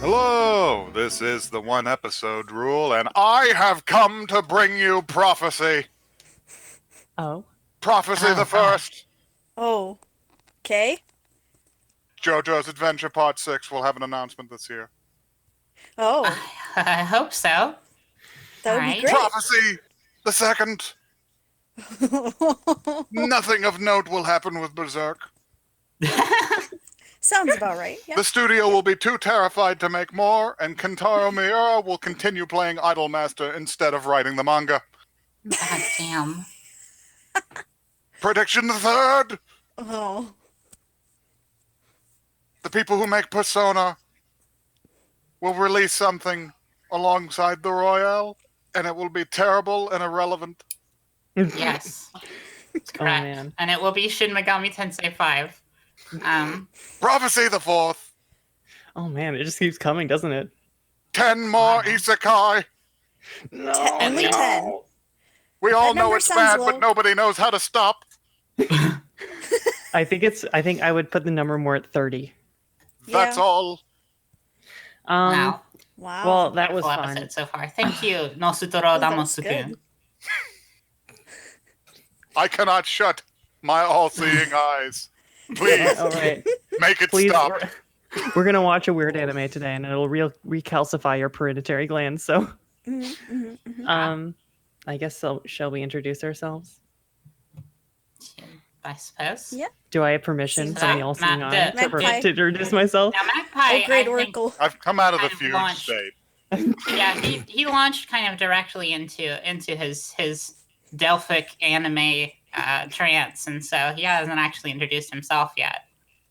Hello, this is the one episode rule, and I have come to bring you prophecy. Oh. Prophecy the first. Oh, okay. JoJo's Adventure Part 6 will have an announcement this year. Oh, I hope so. that would be Alright. great. Prophecy the second. Nothing of note will happen with Berserk. Sounds about right. Yeah. The studio will be too terrified to make more, and Kentaro Miura will continue playing Idolmaster instead of writing the manga. God damn. Prediction the third. Oh, The people who make Persona will release something alongside the Royale, and it will be terrible and irrelevant. Yes. That's correct. Man. And it will be Shin Megami Tensei 5. Prophecy the fourth. Oh man, it just keeps coming, doesn't it? 10 more Wow. isekai. No. only least. 10. We all That know number it's sounds bad, low. but nobody knows how to stop. I think I would put the number more at 30. That's Yeah. all. Wow. Wow. Well, that was Wonderful fun. episode so far. Thank you, Nosutoro Oh, that was Damosuke. good. I cannot shut my all-seeing eyes. Please, All right. make it Please, stop. we're gonna watch a weird anime today, and it'll recalcify your pituitary glands. So, Mhm, mhm, mhm. I guess shall we introduce ourselves? I suppose. Yeah. Do I have permission Seems from like the all-seeing Matt eye did. to Magpie. introduce myself? Now, Magpie, Oh, great I think, oracle. I've come out of the Kind of fugue launched. state. yeah, he launched kind of directly into his Delphic anime trance, and so he hasn't actually introduced himself yet.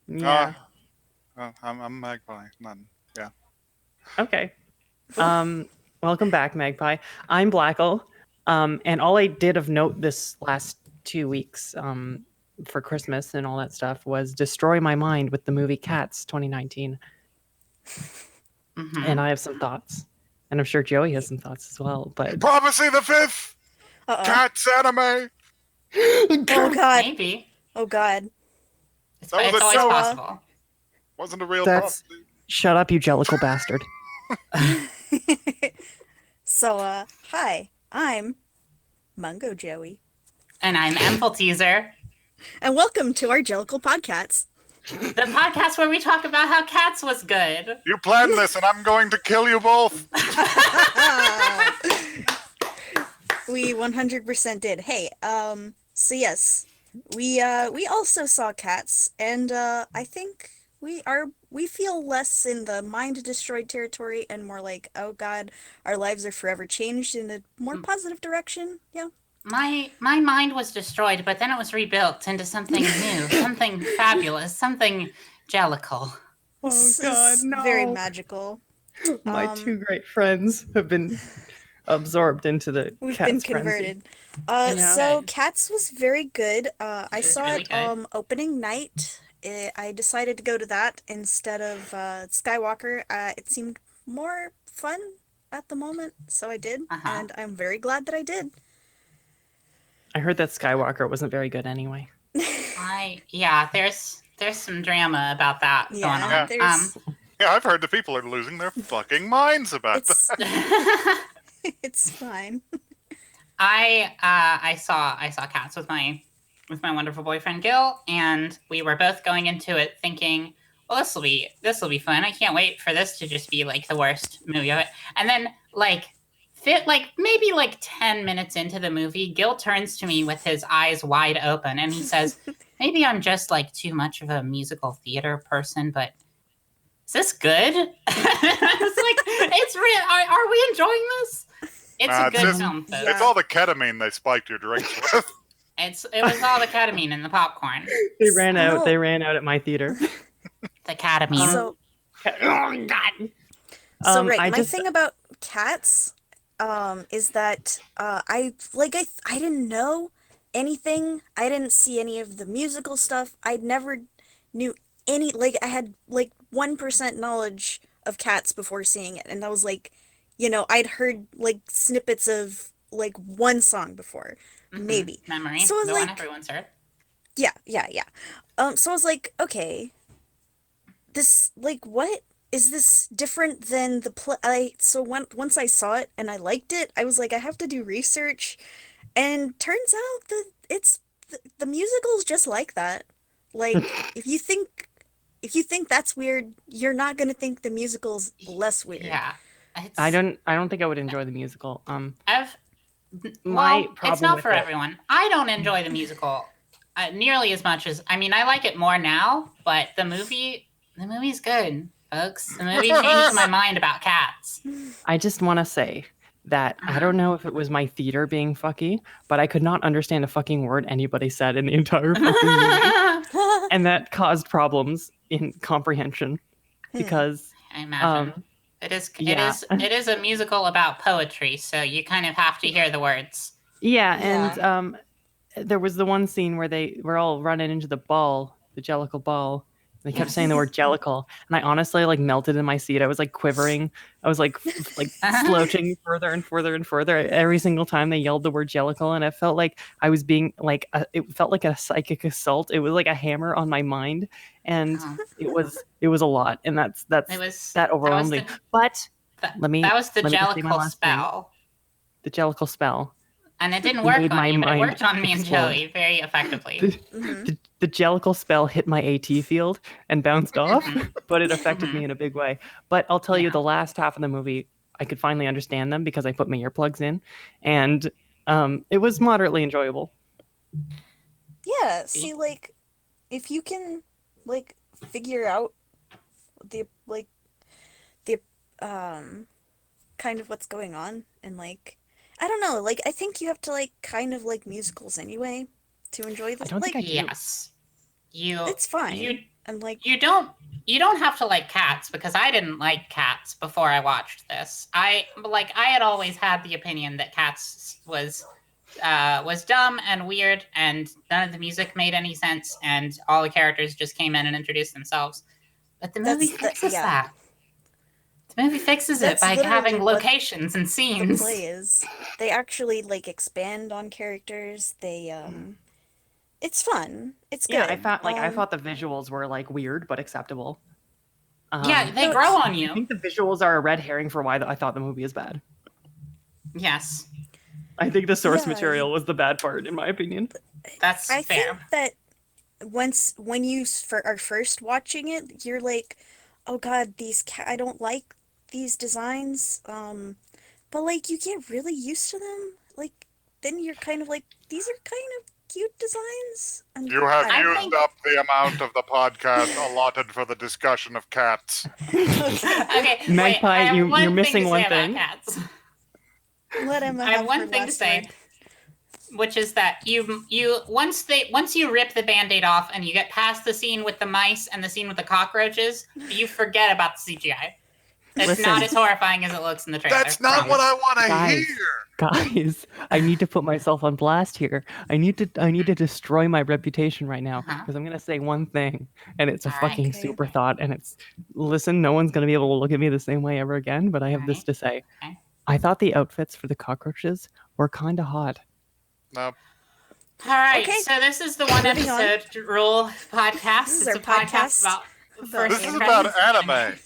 Yeah. I'm Magpie. None. Yeah. Okay. Welcome back, Magpie. I'm Blackle. And all I did of note this last 2 weeks, for Christmas and all that stuff was destroy my mind with the movie Cats 2019. Mhm. And I have some thoughts. And I'm sure Joey has some thoughts as well. But Prophecy the fifth. Uh-oh. Cats anime. Oh, God. Maybe. Oh, God. It's, That was it's a always joke. possible. Wasn't a real That's- prophecy. shut up, you jellicle bastard. So, hi. I'm Mungo Joey. And I'm Empel Teaser, And welcome to our Jellicle Podcasts. the podcast where we talk about how Cats was good. You planned this, and I'm going to kill you both. We 100% did. Hey, so yes, we also saw Cats, and I think we feel less in the mind destroyed territory and more like, oh God, our lives are forever changed in a more positive direction. Yeah. My mind was destroyed, but then it was rebuilt into something new, something fabulous, something jellical. This is very magical. My two great friends have been absorbed into the We've Cats been frenzy. converted. Yeah. So Cats was very good. I saw really it good. opening night. I decided to go to that instead of Skywalker. It seemed more fun at the moment, so I did, Uh-huh. and I'm very glad that I did. I heard that Skywalker wasn't very good anyway. There's some drama about that going Yeah, on. there's Yeah, I've heard the people are losing their fucking minds about that. it's it's fine. I saw Cats with my wonderful boyfriend Gil, and we were both going into it thinking, well, this will be fun. I can't wait for this to just be like the worst movie of it. And then maybe 10 minutes into the movie, Gil turns to me with his eyes wide open and he says, maybe I'm just like too much of a musical theater person, but is this good? It's like, it's real. Are we enjoying this? It's Nah, a it's good just- film, folks. Yeah. It's all the ketamine they spiked your drinks with. It was all the ketamine and the popcorn. They ran out. No. They ran out at my theater. The ketamine. So Oh God. So right, I my just- thing about Cats, is that I didn't know anything. I didn't see any of the musical stuff. I never knew any, I had 1% knowledge of Cats before seeing it, and that was I'd heard snippets of one song before, Mhm. maybe. Memory. So I was the one like- everyone's heard. Yeah. So I was like, okay, this what is this different than the play? So once I saw it and I liked it, I was like, I have to do research, and turns out that the musical's just like that. Like if you think that's weird, you're not gonna think the musical's less weird. Yeah, it's I don't think I would enjoy the musical. I've My well, it's problem not with for it. everyone. I don't enjoy the musical nearly as much as I like it more now, but the movie's good, folks. The movie changed my mind about cats. I just want to say that I don't know if it was my theater being fucky, but I could not understand a fucking word anybody said in the entire fucking movie, and that caused problems in comprehension because I imagine yeah. it is a musical about poetry, so you kind of have to hear the words. Yeah, Yeah. and there was the one scene where they were all running into the ball, the Jellicle ball. They kept saying the word Jellicle, and I honestly like melted in my seat. I was like quivering. I was like like slouching further and further and further every single time they yelled the word Jellicle, and it felt like I was being like it felt like a psychic assault. It was like a hammer on my mind, and Oh. it was a lot, and that overwhelmed me. But let me that was the let me just say my Jellicle last thing. spell. The Jellicle spell. And it didn't It work made on my you, but it mind worked on me and explode. Joey very effectively. The Jellicle spell hit my AT field and bounced off, but it affected me in a big way. But I'll tell you, Yeah. the last half of the movie, I could finally understand them because I put my earplugs in, and it was moderately enjoyable. Yeah, see, like, if you can, like, figure out the, like, the, kind of what's going on, and, like, I don't know, like, I think you have to, like, kind of like musicals anyway to enjoy I this. don't Like, think I do. Yes. You it's fine. you I'm like, you don't have to like cats because I didn't like cats before I watched this. I had always had the opinion that cats was dumb and weird and none of the music made any sense and all the characters just came in and introduced themselves. But the movie fixes yeah. that. The movie fixes it That's by literally having what locations and the scenes. play is. They actually, like, expand on characters. They, it's fun. It's good. Yeah, I thought the visuals were like weird but acceptable. Yeah, they No, grow on I you. think the visuals are a red herring for why I thought the movie is bad. Yes, I think the source Yeah, material was the bad part, in my opinion. that's I fair. think that when you are first watching it, you're like, oh god, I don't like these designs. But like you get really used to them. Like then you're kind of like, these are kind of cute designs. And You have I don't used know. up the amount of the podcast allotted for the discussion of cats. Okay, wait, Magpie, I have you're one thing missing to one say about thing. cats. Let Emma I have have one her thing to last say, word. which is that once you rip the band-aid off and you get past the scene with the mice and the scene with the cockroaches, you forget about the CGI. It's Listen. not as horrifying as it looks in the trailer. That's not what I want to Guys. hear. Guys, I need to put myself on blast here. I need to destroy my reputation right now because I'm gonna say one thing, and it's a All right. fucking Okay. super thought, and it's listen. No one's gonna be able to look at me the same way ever again. But I have this to say. Okay. I thought the outfits for the cockroaches were kind of hot. No. All right, Okay. So this is the one Moving on. episode rule podcast. This is It's our a podcast podcast about about first This is impressions. about anime.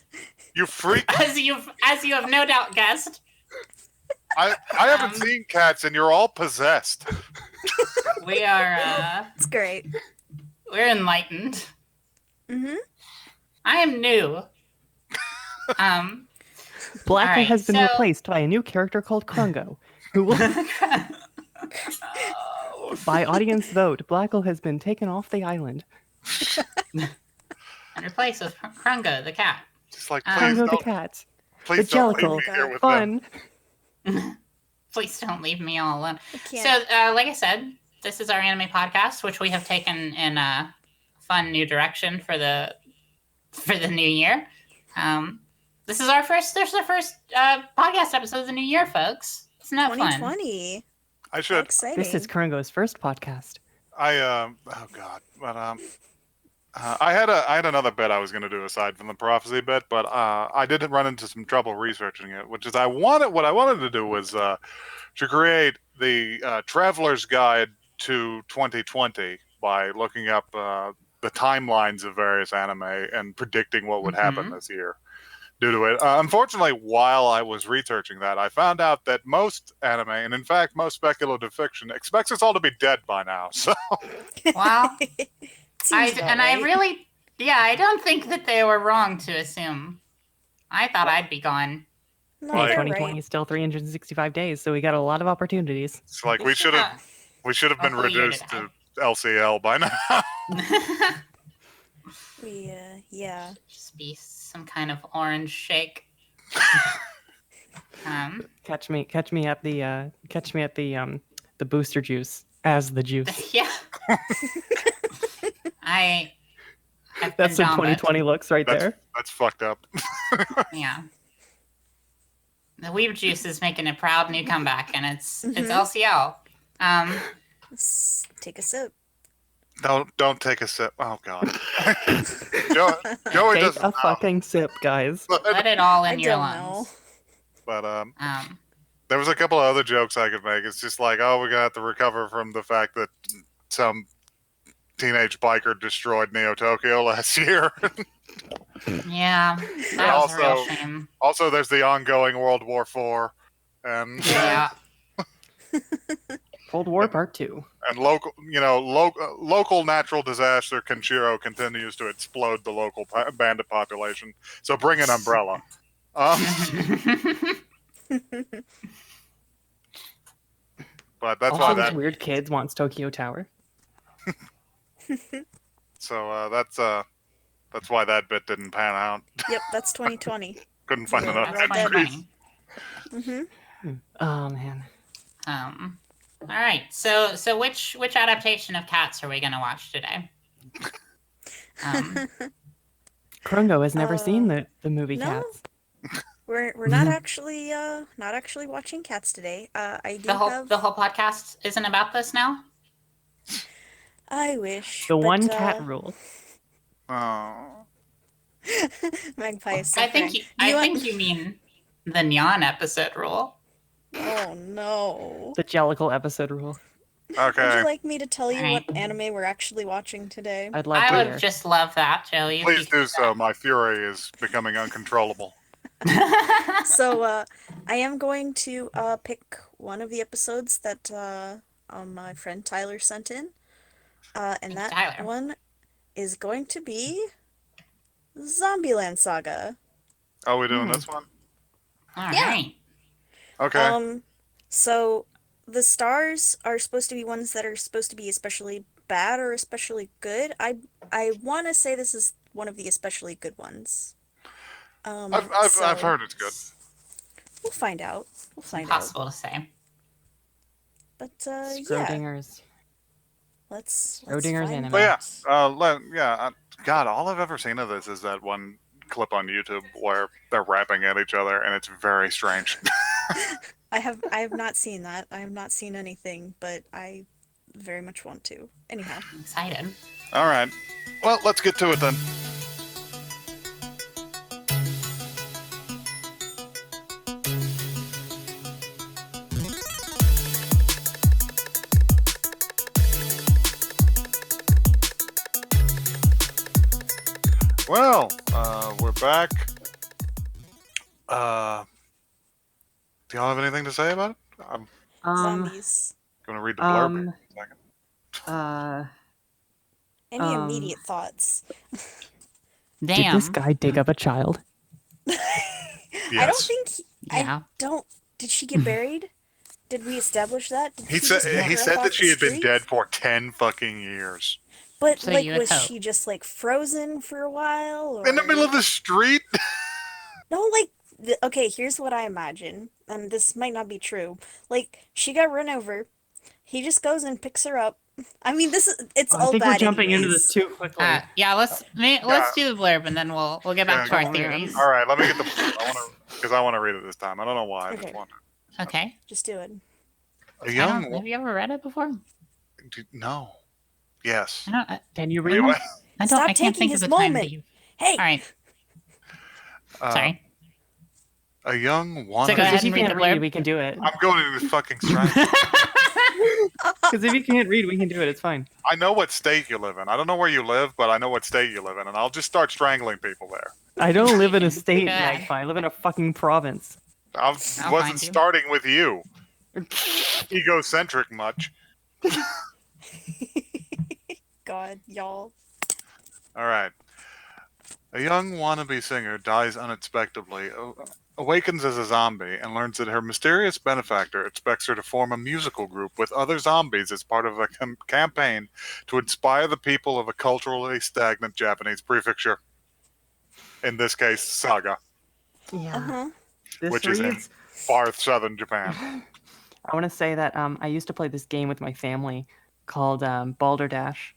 You freak. As you have no doubt guessed. I haven't seen cats and you're all possessed. We are It's great. we're enlightened. Mm-hmm. I am new. Blacker Alright, has been so- replaced by a new character called Krungo, who will, by audience vote, Blackle has been taken off the island. And replaced with Krungo the cat. Just like, Um, please Krungo the don't, cat. please the don't leave Jellicle. me here with them. Fun. Please don't leave me all alone. So, can't. like I said, this is our anime podcast, which we have taken in a fun new direction for the new year. This is our first podcast episode of the new year, folks. Isn't that fun? 2020. I How should. exciting. This is Krungo's first podcast. Oh god. But I had another bit I was going to do aside from the prophecy bit, but I did run into some trouble researching it, which is what I wanted to do was to create the traveler's guide to 2020 by looking up the timelines of various anime and predicting what would happen this year. due to it. Unfortunately, while I was researching that, I found out that most anime, and in fact most speculative fiction, expects us all to be dead by now. So Well, Seems about I right. really, yeah, I don't think that they were wrong to assume. I thought I'd be gone. No, Hey, Like- they're 2020 right. is still 365 days, so we got a lot of opportunities. it's like We we should should, have been a whole year reduced to LCL by now. We, yeah. Just be some kind of orange shake. Catch me at the booster juice as the juice. Yeah. I've That's been some down that. 2020 looks right there. That's fucked up. Yeah. The weeb juice is making a proud new comeback, and it's Mhm. LCL. Let's take a sip. Don't take a sip. Oh god. Joey Take doesn't a know. fucking sip, guys. Let it all in I your don't lungs. know. But there was a couple of other jokes I could make. It's just like, oh, we're gonna have to recover from the fact that some teenage biker destroyed Neo Tokyo last year. Yeah, that was a real Also- shame. Also, there's the ongoing World War IV, and Yeah. Cold War Part 2. and local natural disaster Kenshiro continues to explode the local bandit population. So bring an umbrella. But that's Also, why those that. weird kids wants Tokyo Tower. So that's why that bit didn't pan out. Yep, that's 2020. Couldn't find Yeah, enough that's That's entries. funny. Mm-hmm. Oh man. All right. So which adaptation of Cats are we gonna watch today? Krongo has never Uh, seen the movie no. Cats. We're not actually watching Cats today. I do The have. whole podcast isn't about this now. I wish. The but, one cat rule. Oh. Magpie is I suffering. think you mean the Nyan episode rule. Oh no. The Jellicle episode rule. Would Okay. you like me to tell you Alright. what anime we're actually watching today? I'd love I to would hear. just love that, Joey. if Please you could do so. My fury is becoming uncontrollable. that. So, I am going to pick one of the episodes that my friend Tyler sent in, and Thanks, that Tyler. one is going to be Zombieland Saga. Oh, we doing Hmm. this one? All Yeah. right. Okay. So the stars are supposed to be ones that are supposed to be especially bad or especially good. I want to say this is one of the especially good ones. I've heard it's good. We'll find out. We'll find Impossible to say. out. But yeah, Schrodinger's. let's Schrodinger's find anime. But yeah, God, all I've ever seen of this is that one clip on YouTube where they're rapping at each other, and it's very strange. I have not seen that. I have not seen anything, but I very much want to. Anyhow, I'm excited. All right. Well, let's get to it then. Well, we're back. Do y'all have anything to say about it? I'm zombies. going to read the blurb in Um, a second. Any Um, immediate thoughts? Did Damn. this guy dig up a child? I don't Yes. think. Yeah. I don't. Did she get buried? Did we establish that? Did He she just said wander he up said off that the she had been street? dead for 10 fucking years. But So like, you would was hope. she just like frozen for a while? Or... In the middle of the street? No, like, okay, here's what I imagine, and this might not be true. Like, she got run over. He just goes and picks her up. I mean, it's I all think bad we're jumping into anyways. this too quickly. Yeah. Let's do the blurb and then we'll get back to Yeah, our go on, theories. All right, let me get the because I want to read it this time. I don't know why. I just Okay. want Okay. Just do it. to. A young Have you ever read it before? no. Yes. I don't. Can you read Anyway, one? I don't. Stop I can't taking think his of the time moment. that you. Hey, All right. uh, Sorry. a young So wannabe. go ahead If you and read can't the read, blurb. we can do it. I'm going into this fucking strike. Because if you can't read, we can do it. It's fine. I know what state you live in. I don't know where you live, but I know what state you live in, and I'll just start strangling people there. I don't live in a state, Good. Magpie. I live in a fucking province. I I'll wasn't find you. starting with you. Egocentric much. God, y'all. All right. A young wannabe singer dies unexpectedly, awakens as a zombie, and learns that her mysterious benefactor expects her to form a musical group with other zombies as part of a campaign to inspire the people of a culturally stagnant Japanese prefecture. In this case, Saga, Yeah. Uh-huh. This which is in reads. far southern Japan. I want to say that I used to play this game with my family called Balderdash.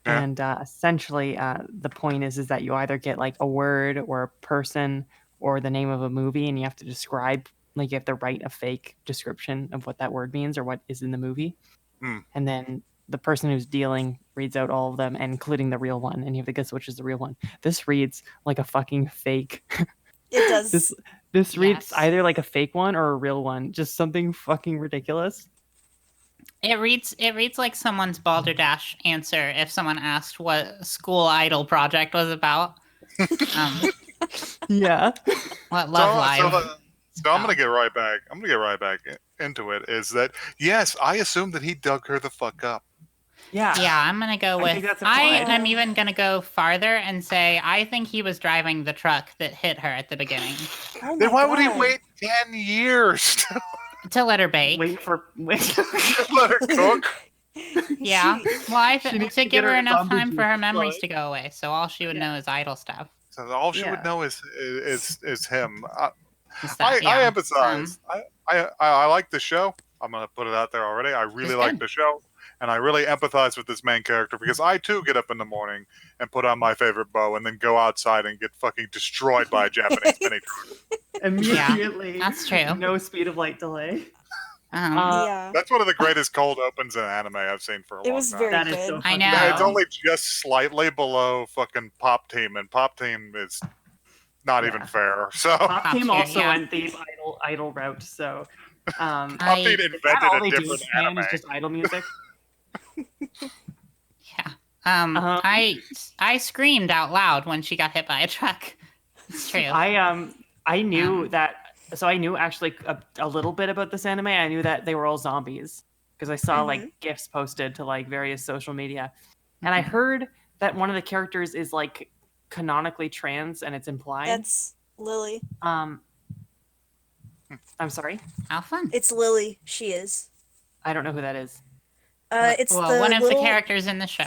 Yeah. And essentially, the point is that you either get like a word or a person or the name of a movie, and you have to describe, like you have to write a fake description of what that word means or what is in the movie. Hmm. And then the person who's dealing reads out all of them, including the real one, and you have to guess which is the real one. This reads like a fucking fake. It does. This reads Yes. either like a fake one or a real one, just something fucking ridiculous. It reads like someone's Balderdash answer if someone asked what School Idol project was about. Yeah. What Love Live. So I'm gonna get right back. I'm gonna get right back into it. Is that yes? I assumed that he dug her the fuck up. Yeah. Yeah, I'm gonna go I with. think that's I implied. am even gonna go farther and say I think he was driving the truck that hit her at the beginning Oh Then my why would he God. wait 10 years to let her bake. Wait. to let her cook? Yeah. Well, I She think needs to to give get her her enough zombie time for her juice memories flowing. to go away, so all she would know is idol stuff. So all she Yeah. would know is him. Is I that- yeah. empathize. I like the show. I'm gonna put it out there already. I really She's like good. the show, and I really empathize with this main character because I too get up in the morning and put on my favorite bow and then go outside and get fucking destroyed by a Japanese mini truck. Immediately. That's true. No speed of light delay. Yeah. That's one of the greatest cold opens in anime I've seen for a It long was time. very That is good. so I fucking know. good. It's only just slightly below fucking Pop Team, and Pop Team is not even Yeah. fair. So Pop Team Gotcha, also yeah. went the idol route, so Pop Team I- is that invented all a they do in different Japan anime. is just idol music. Yeah. Uh-huh. I screamed out loud when she got hit by a truck. It's true. I knew that. So I knew actually a little bit about this anime. I knew that they were all zombies because I saw like gifs posted to like various social media, and I heard that one of the characters is like canonically trans, and it's implied. That's Lily. I'm sorry, How fun. It's Lily. She is. I don't know who that is. It's well, the one of little, the characters in the show.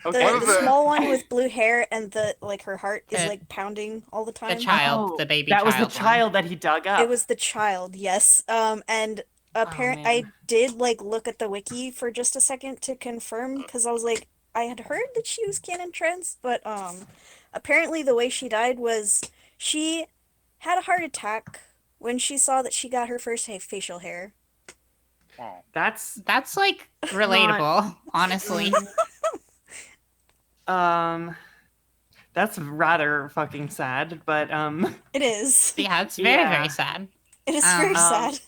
Okay. What the is it? small one with blue hair and the like her heart is The- like pounding all the time. The child, Oh, the baby that child. was the one. child that he dug up. It was the child, yes. And apparent I man. did like look at the wiki for just a second to confirm because I was like I had heard that she was canon trans, but apparently the way she died was she had a heart attack when she saw that she got her first facial hair. Oh. That's That's relatable, honestly. That's rather fucking sad, but It is. Yeah, it's very, Yeah. very sad. It is very sad.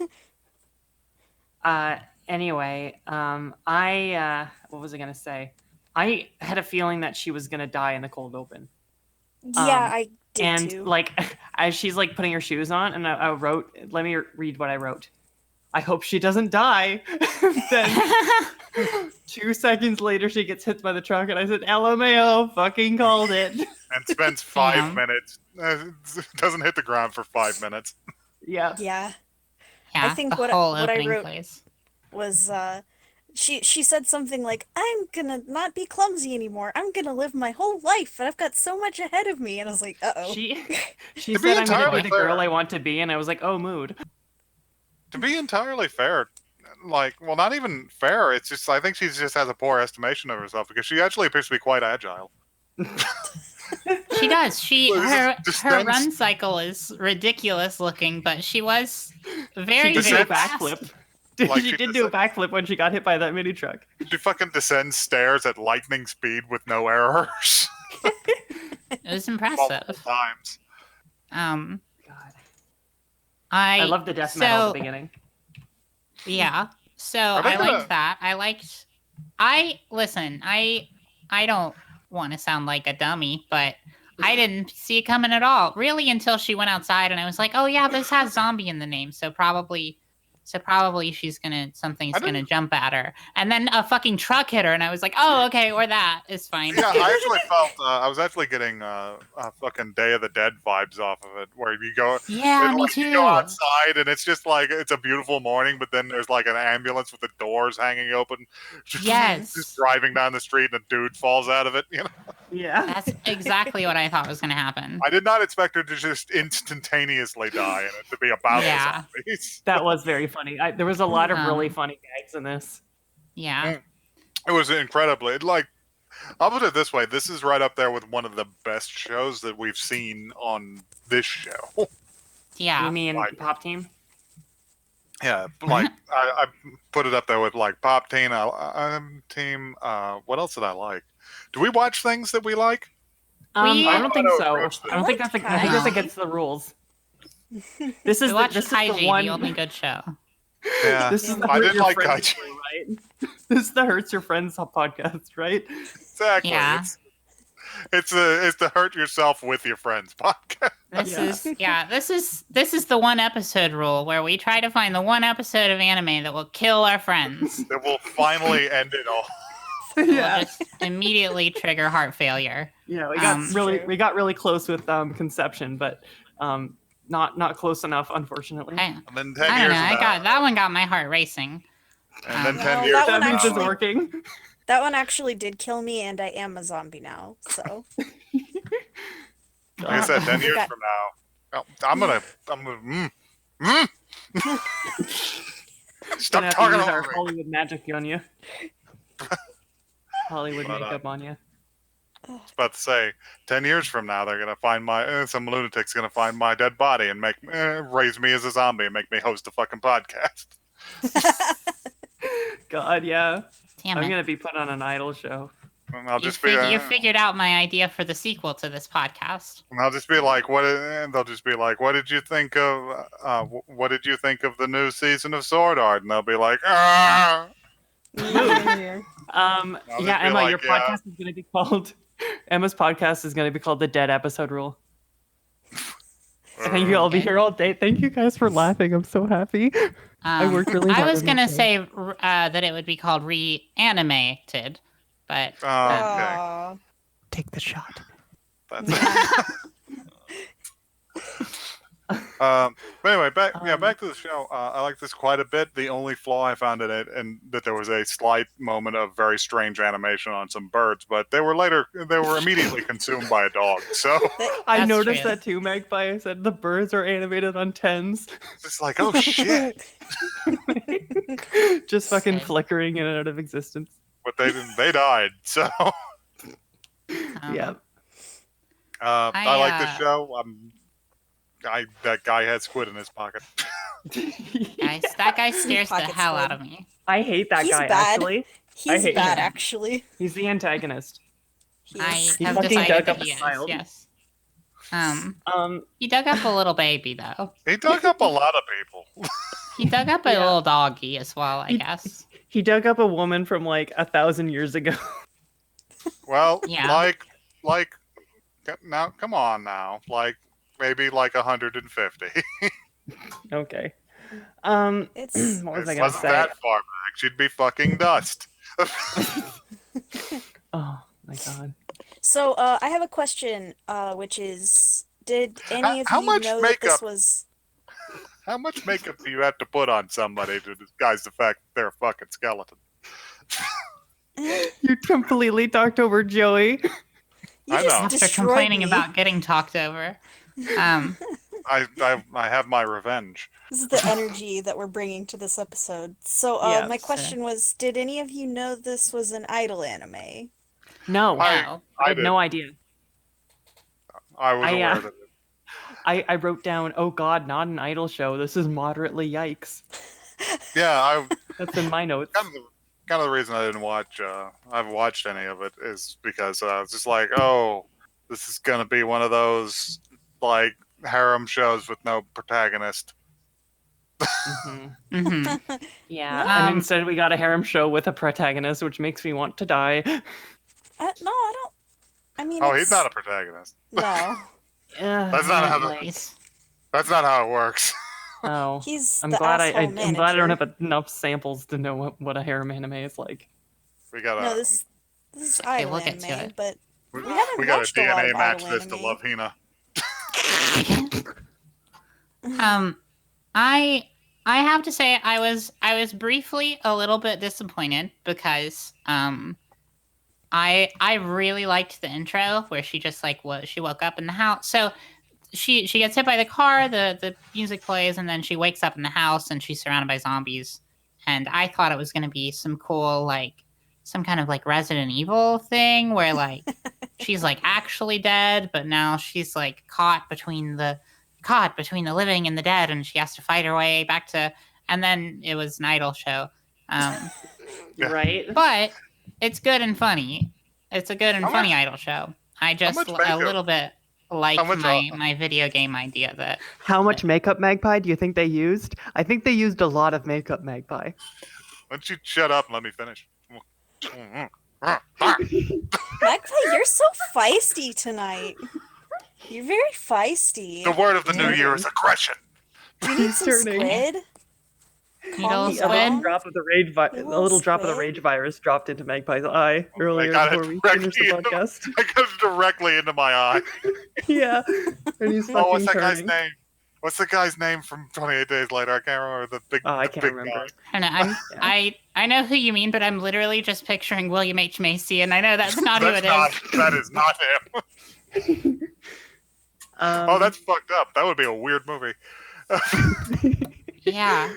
Anyway, I what was I gonna say? I had a feeling that she was gonna die in the cold open. Yeah, I did And too. like as she's like putting her shoes on, and I wrote, let me read what I wrote. I hope she doesn't die. Then 2 seconds later, she gets hit by the truck, and I said, "LMAO, fucking called it." And spends 5 Damn. minutes. Doesn't hit the ground for 5 minutes. Yeah. Yeah, Yeah, I think the what whole I opening wrote plays. was she said something like, "I'm gonna not be clumsy anymore. I'm gonna live my whole life, and I've got so much ahead of me." And I was like, "Uh-oh." She To be said, "I'm gonna entirely be the girl fair. I want to be," and I was like, "Oh, mood." To be entirely fair, well, not even fair. It's just I think she just has a poor estimation of herself because she actually appears to be quite agile. She does. Well, Her descends- run cycle is ridiculous looking, but she was She very, did do very a fast. backflip. Like she she did do a does backflip when she got hit by that mini truck. She fucking descends stairs at lightning speed with no errors. It was Multiple impressive. times. God. I I love the death metal at so- the beginning. Yeah. So Are they I gonna- liked that. I don't want to sound like a dummy, but I didn't see it coming at all, really, until she went outside, and I was like, "Oh yeah, this has zombie in the name, so probably something's gonna jump at her." And then a fucking truck hit her, and I was like, "Oh, okay, or that is fine." Yeah, I actually felt I was actually getting fucking Day of the Dead vibes off of it, where you go, Yeah, and, me like, too. you go outside and it's just like it's a beautiful morning, but then there's like an ambulance with the doors hanging open, Yes. just driving down the street, and a dude falls out of it. You know, Yeah. That's exactly what I thought was gonna happen. I did not expect her to just instantaneously die and it to be about Yeah. the zombies. That was very funny. There was a lot of really Um, funny gags in this. Yeah. It was incredibly like. I'll put it this way: this is right up there with one of the best shows that we've seen on this show. Yeah. You mean Like- Pop Team? Yeah, like I put it up there with like Pop Team. Team. What else did I like? Do we watch things that we like? I don't think I so. approach I don't think that's. I think that's against the rules. This is We watched this is Kaiji, the one. the only good show. Yeah, This is the I Hurt didn't Your like Friends Kaiji. show, right? This is the Hurts Your Friends podcast, right? Exactly. Yeah. It's the hurt yourself with your friends podcast. This is the one episode rule where we try to find the one episode of anime that will kill our friends. That will finally end it all. It will just immediately trigger heart failure. Yeah, we got True. we got really close with Conception, but not close enough, unfortunately. I, And then 10 I don't years know. from I now, got that one. Got my heart racing. and then Well, 10 that years one from That means it's actually- now, working. That one actually did kill me, and I am a zombie now. So like I said, 10 years Okay. from now, oh, I'm gonna stop Gonna have to talking use over our me. Hollywood magic on you. Hollywood But, makeup on you. I was about to say, 10 years from now, they're gonna find some lunatic's gonna find my dead body and raise me as a zombie and make me host a fucking podcast. God, yeah. Damn I'm it. gonna be put on an idol show. And I'll You, just be, you figured out my idea for the sequel to this podcast. and I'll just be like, and they'll just be like, what did you think of, what did you think of the new season of Sword Art? And they'll be like, ah. Yeah, just be Emma, like, your yeah. podcast is gonna be called Emma's podcast is gonna be called the Dead Episode Rule. Thank you. I'll be Okay. here all day. Thank you guys for laughing. I'm so happy. I worked really hard. I was on gonna this say that it would be called reanimated, but Okay. Aw. Take the shot. That's but anyway, back to the show. I like this quite a bit. The only flaw I found in it, and that there was a slight moment of very strange animation on some birds, but they were immediately consumed by a dog. So I That's noticed true. that too, Magpie. I said the birds are animated on tens, it's like, oh shit! just fucking Sick. flickering in and out of existence. But they died. So Yeah. I like this show. That guy had squid in his pocket. that guy scares the Pocket hell squid. out of me. I hate that He's guy. bad. Actually, He's hate bad, him. actually. he's the antagonist. He I is. He have fucking decided dug that up he a is. child. Yes. Um, He dug up a little baby though. He dug up a lot of people. He dug up a Yeah. little doggy as well, I guess. he dug up a woman from like 1,000 years ago. Well, Yeah. like now, come on now, like maybe like 150. Okay. It's What was I It gonna wasn't say? that far back. She'd be fucking dust. Oh my god. so. I have a question, which is, did any of How you much know that this makeup- was? How much makeup do you have to put on somebody to disguise the fact that they're a fucking skeleton? You completely talked over Joey. You I just know. After destroyed complaining me. about getting talked over. I have my revenge. This is the energy that we're bringing to this episode. So, Yes. my question was, did any of you know this was an idol anime? No, I, No. had did. no idea. I was I, aware uh, of it. I wrote down, oh god, not an idol show. This is moderately yikes. Yeah, That's in my notes. kind of the reason I didn't watch. I've watched any of it is because I was just like, oh, this is gonna be one of those like harem shows with no protagonist. Mm-hmm. Yeah, and Um, instead we got a harem show with a protagonist, which makes me want to die. No, I don't. I mean, Oh, it's he's not a protagonist. no. That's not how the, he's- that's not how it works. Oh, He's I'm the glad asshole I'm manager. glad I don't have enough samples to know what a harem anime is like. We got No, a this is Okay, idol we'll get to anime, it. but we, we haven't we got a watched a lot DNA of match idol this to anime. love Hina. I have to say I was briefly a little bit disappointed because I really liked the intro where she just like she woke up in the house. So she gets hit by the car, the music plays, and then she wakes up in the house and she's surrounded by zombies. And I thought it was gonna be some cool like some kind of like Resident Evil thing where like she's like actually dead, but now she's like caught between the living and the dead, and she has to fight her way back to. And then it was an idol show, Yeah. Right? but it's good and funny. It's a good and How funny much- idol show. I just much a makeup? little bit like How much, my video game idea that How much makeup, Magpie, do you think they used? I think they used a lot of makeup, Magpie. Why don't you shut up and let me finish? Magpie, you're so feisty tonight. You're very feisty. The word of the new Yeah. year is aggression. You need some Turning. squid. Needle Calm me A squid? little down. drop of the rage A little drop of the squid. rage virus dropped into Magpie's eye earlier got it before we finished the directly podcast. It goes directly into my eye. Yeah, and he's fucking Oh, what's that guy's turning. name? What's the guy's name from 28 Days Later? I can't remember the big. Oh, I the can't big remember. guy. I don't know. Yeah. I know who you mean, but I'm literally just picturing William H Macy, and I know that's not who That's it not. is. That is not him. Oh, that's fucked up. That would be a weird movie. Yeah.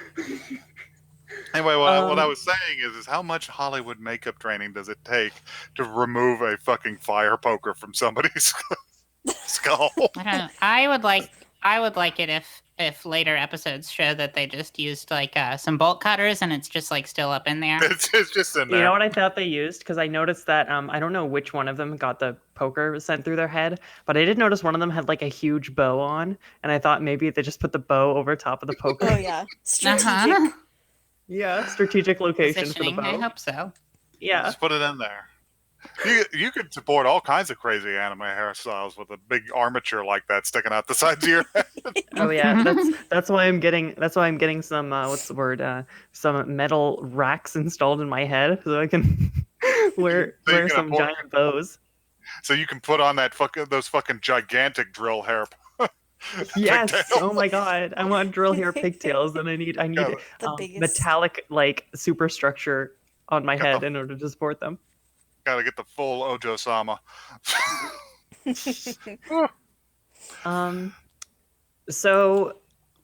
Anyway, what I Um, was saying is how much Hollywood makeup training does it take to remove a fucking fire poker from somebody's skull? I don't know. I would like it if later episodes show that they just used like some bolt cutters and it's just like still up in there. It's just in there. You know what I thought they used? Because I noticed that I don't know which one of them got the poker sent through their head, but I did notice one of them had like a huge bow on, and I thought maybe they just put the bow over top of the poker. Oh yeah, strategic. Uh-huh. Yeah, strategic location for the Positioning. I bow. hope so. Yeah, Just put it in there. You could support all kinds of crazy anime hairstyles with a big armature like that sticking out the sides of your head. oh yeah, that's why I'm getting some what's the word? Some metal racks installed in my head so I can wear So you can some afford- giant bows. So you can put on those fucking gigantic drill hair. Yes. pigtails. Oh my god, I want drill hair pigtails, and I need Yeah. The biggest. metallic like superstructure on my Got head the- in order to support them. Gotta get the full Ojo-sama. So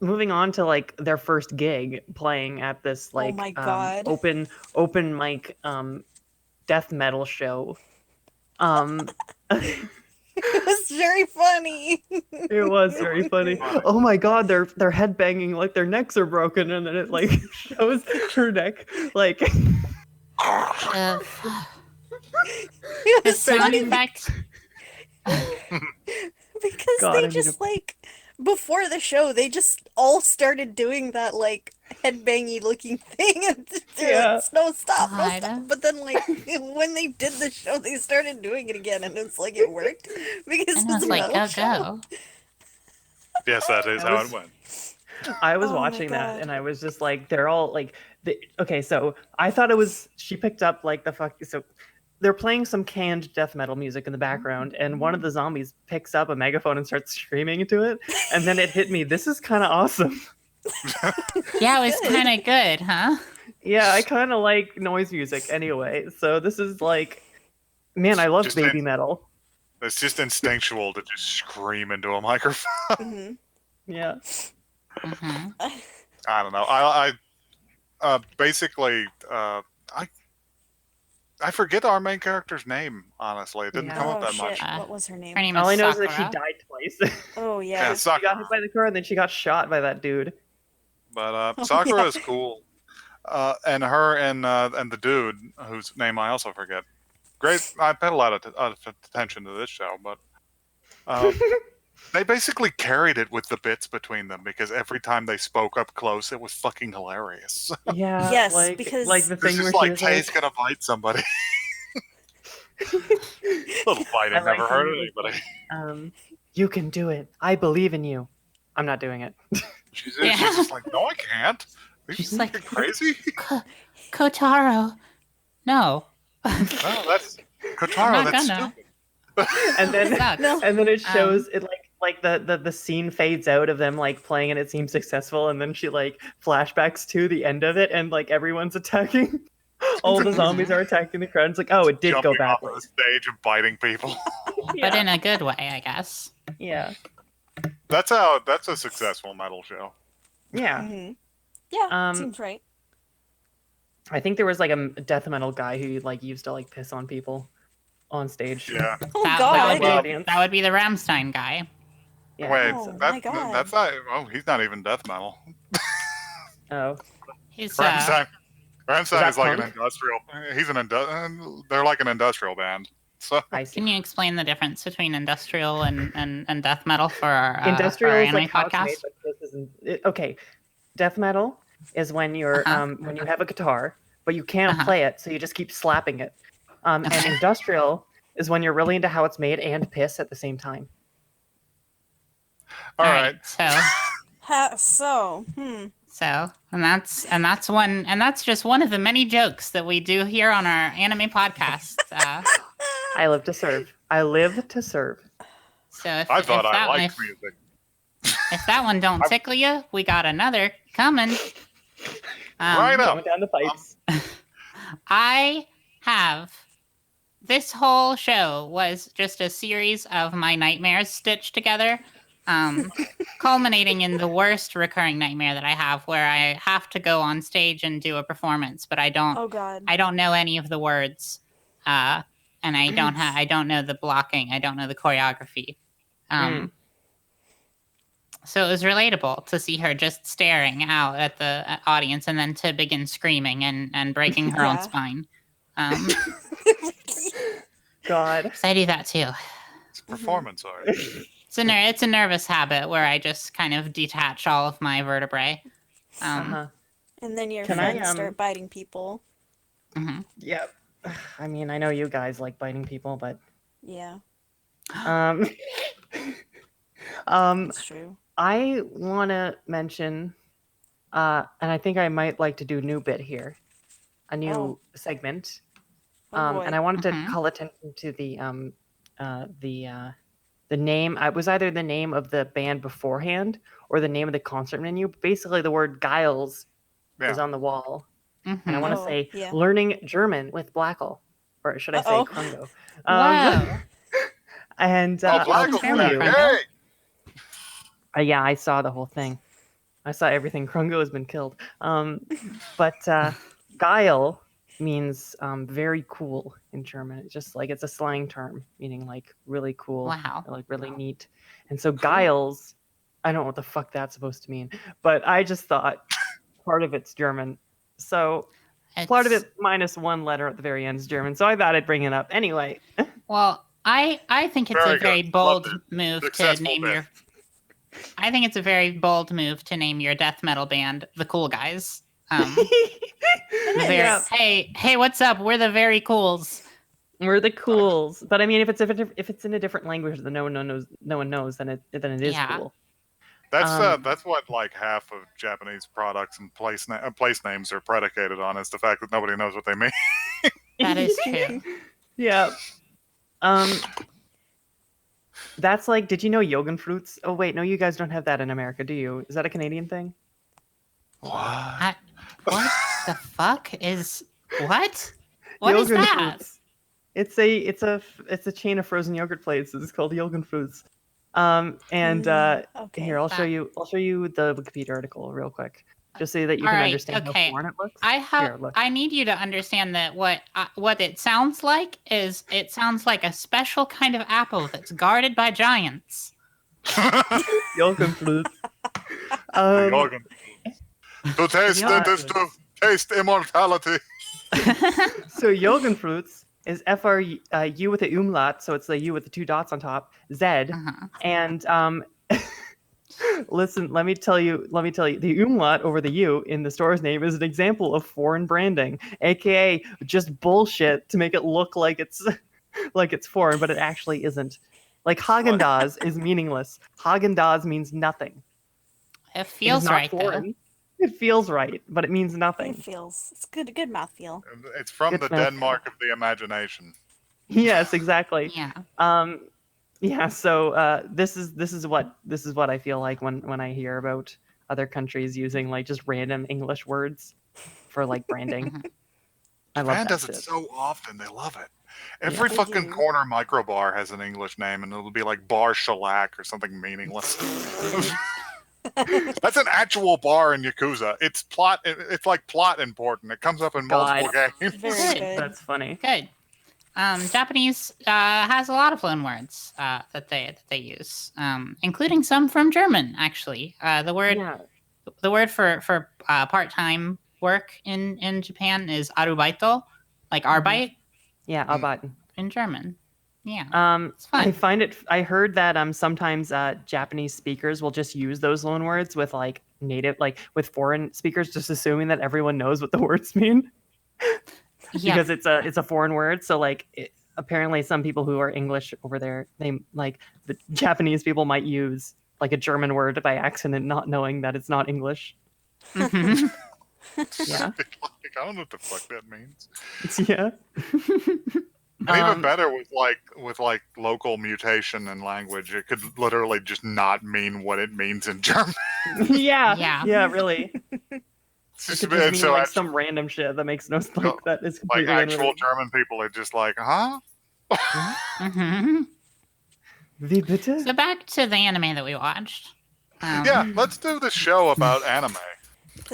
moving on to like their first gig playing at this like my God. open mic death metal show. It was very funny. It was very funny. Oh my god, they're headbanging like their necks are broken, and then it like shows her neck like Uh, It the was sound funny effect. because God, I they need just to- like before the show they just all started doing that like headbangy looking thing and Yeah. it's no stop. God. But then like when they did the show they started doing it again and it's like it worked because And I it's was a like, metal go show. go. Yes, that is That how was- it went. I was Oh my watching that God. and I was just like, they're all like, okay, so I thought it was, she picked up like so they're playing some canned death metal music in the background, and one of the zombies picks up a megaphone and starts screaming into it, and then it hit me. This is kind of awesome. Yeah, it was kind of good, huh? Yeah, I kind of like noise music anyway, so this is like, man, I love Just baby metal. It's just instinctual to just scream into a microphone. Mhm. Yeah. hmm I don't know. I basically I forget our main character's name. Honestly, it didn't Yeah. come up Oh that shit! much. What was her name? Her name All I is know is that she Sakura. died twice. Oh Yeah, yeah. She Sakura. got hit by the car, and then she got shot by that dude. But Oh, Sakura yeah. is cool, and her and the dude whose name I also forget. Great. I paid a lot of attention to this show, but They basically carried it with the bits between them because every time they spoke up close, it was fucking hilarious. Yeah, Yes, because- like the It's thing where just she like was Kay's like, gonna bite somebody. Little fighting I like never how hurt he was anybody. you can do it. I believe in you. I'm not doing it. She's Yeah. just like, no, I can't. Are you She's like, fucking crazy? Kotaro, no. No, that's I'm Kotaro. not That's gonna. stupid. And then Sucks. No. and then it shows it like the scene fades out of them like playing and it seems successful, and then she like flashbacks to the end of it and like everyone's attacking. All the zombies are attacking the crowd. It's like, oh, it did Jumping go off of the badly. stage and biting people. But in a good way, I guess. Yeah. That's a successful metal show. Yeah. Mhm. Yeah, Um, seems right. I think there was like a death metal guy who like used to like piss on people on stage. Yeah. Oh That god. would be, Audience. that would be the Rammstein guy. Yeah. Wait, Oh, that, my God. that's not. Oh, he's not even death metal. Oh. He's Rammstein that is like an punk? industrial. He's they're like an industrial band. So I see. Can you explain the difference between industrial and death metal for our, Industrial for our is anime like how it's made, podcast? but this isn't. Okay, death metal is when you're when you have a guitar, but you can't Uh-huh. play it, so you just keep slapping it. And Okay. industrial is when you're really into how it's made and piss at the same time. all right. So and that's just one of the many jokes that we do here on our anime podcast. I live to serve. I live to serve. So if, I thought if I that liked one, music. if that one don't tickle you, we got another coming. Right up. Going down the pipes. I have this whole show was just a series of my nightmares stitched together, culminating in the worst recurring nightmare that I have, where I have to go on stage and do a performance, but I don't Oh god. know any of the words, and I don't know the blocking, I don't know the choreography. So it was relatable to see her just staring out at the audience and then to begin screaming and breaking her own Yeah. spine. God. So I do that too. It's a performance art. It's a nervous habit where I just kind of detach all of my vertebrae. Uh-huh. And then your Can I, friends start biting people. Mhm. Yep. I mean, I know you guys like biting people, but Yeah, um that's true. I want to mention, and I think I might like to do a new bit here, a new Oh. segment. Oh boy. And I wanted to Mhm. call attention to the name. I was either the name of the band beforehand or the name of the concert menu. Basically, the word Giles is Yeah. on the wall, and I Mhm. want to Oh, say yeah. learning German with Blackle, or should I say Uh-oh. Krungo? Wow. And Oh, I'll Black tell German, you. Krungo. Hey! Yeah, I saw the whole thing. I saw everything. Krungo has been killed. But Guile means very cool in German. It's just like it's a slang term meaning like really cool, Wow. or, like really neat. And so Giles, I don't know what the fuck that's supposed to mean, but I just thought part of it's German. So part of It's- it minus one letter at the very end is German. So I thought I'd bring it up anyway. Well, I think it's Very a very good. bold Loved it. move to Successful name bit. your. I think it's a very bold move to name your death metal band the Cool Guys. The very, Yeah. hey, what's up? We're the Very Cools. We're the cools, but I mean, if it's in a different language that no one knows, then it is Yeah. cool. That's what like half of Japanese products and place names are predicated on, is the fact that nobody knows what they mean. That is true. Yeah. That's like, did you know Fruits? Oh wait, no, you guys don't have that in America, do you? Is that a Canadian thing? What? What the fuck is what? What is that? Fruits. It's a chain of frozen yogurt places. It's called Fruits. And Okay. here I'll show you the Wikipedia article real quick, just so that you All can right, understand okay. how foreign it looks. I look. need you to understand that what it sounds like is it sounds like a special kind of apple that's guarded by giants. Fruits. Jorgen. To taste Yeah. it is to taste immortality. So Fruits is FRU with the umlaut, so it's the U with the 2 dots on top, Z. Uh-huh. And listen, let me tell you, the umlaut over the U in the store's name is an example of foreign branding, aka just bullshit to make it look like it's like it's foreign, but it actually isn't. Like Haagen-Dazs is meaningless. Haagen-Dazs means nothing. It It is feels not right though. foreign. It feels right, but it means It nothing. feels it's good mouthfeel. It's from Good the mouth. Denmark of the imagination. Yes, exactly. Yeah. Yeah, so this is what I feel like when I hear about other countries using like just random English words for like branding. Mhm. I love Japan that does shit. it so often. They love it. Every They fucking do. corner microbar has an English name, and it'll be like Bar Shellac or something meaningless. That's an actual bar in Yakuza. It's plot. It's like plot important. It comes up in multiple games. Very Good. good. That's funny. Good. Japanese has a lot of loan words that they use, including some from German. Actually, the word for part-time work in Japan is arubaito, like arbeit Yeah, Arbeiten. in German. Yeah, it's I fun. I heard that sometimes Japanese speakers will just use those loan words with like with foreign speakers, just assuming that everyone knows what the words mean Yeah. because it's a foreign word. So apparently some people who are English over there, they like the Japanese people might use like a German word by accident, not knowing that it's not English. Mhm. Yeah. Like, I don't know what the fuck that means. Yeah. And even better with like local mutation in language, it could literally just not mean what it means in German. Yeah, Yeah. really. It's It just, could just and mean so like actual, some random shit that makes no No, like that is like completely actual unrelated. German people are just like, huh? Mhm. Wie bitte? So back to the anime that we watched. Yeah, let's do the show about anime.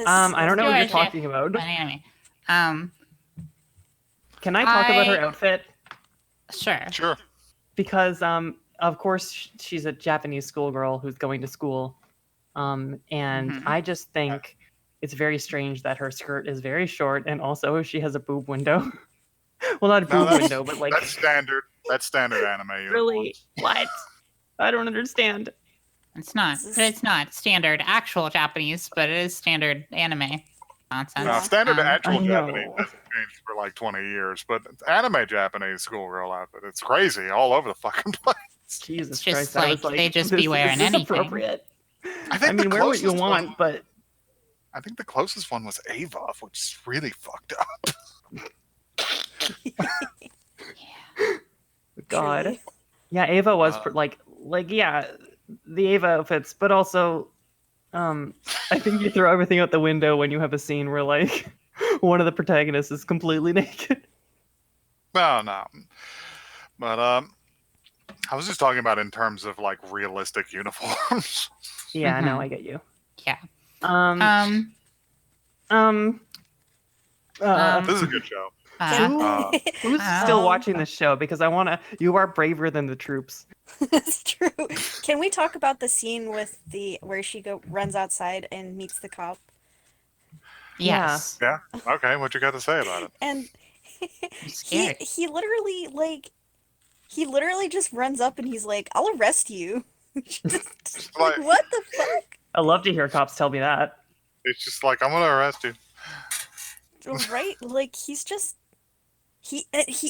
I don't know what Sure, you're sure. talking about. An anime. Can I talk about her outfit? Sure. Sure. Because of course she's a Japanese schoolgirl who's going to school. And Mhm. I just think it's very strange that her skirt is very short and also she has a boob window. Well, not a No, boob window, but like That's standard. That's standard anime uniform. really what? I don't understand. It's not. This is- It's not standard actual Japanese, but it is standard anime nonsense. No, Yeah. standard actual I know. Japanese hasn't changed for like 20 years, but anime Japanese schoolgirl outfit, it's crazy all over the fucking place. Jesus It's just Christ, I was like, like, they just this, be wearing is this anything. appropriate? I think I mean, the wear what you closest want, one, but I think the closest one was Ava, which is really fucked up. God. Truly. Yeah, Ava was Uh, like yeah, the Ava outfits, but also I think you throw everything out the window when you have a scene where like one of the protagonists is completely naked. no. But I was just talking about in terms of like realistic uniforms. Yeah, no, Mhm. I get you. Yeah. Um Um. This is a good show. who's still watching this show? Because I wanna you are braver than the troops. That's true. Can we talk about the scene with where she runs outside and meets the cop? Yes. Yeah. Okay. What you got to say about it? And It's he scary. he literally just runs up and he's like, "I'll arrest you." Just Like- what the fuck? I love to hear cops tell me that. It's just like I'm gonna arrest you. Right? Like he's just he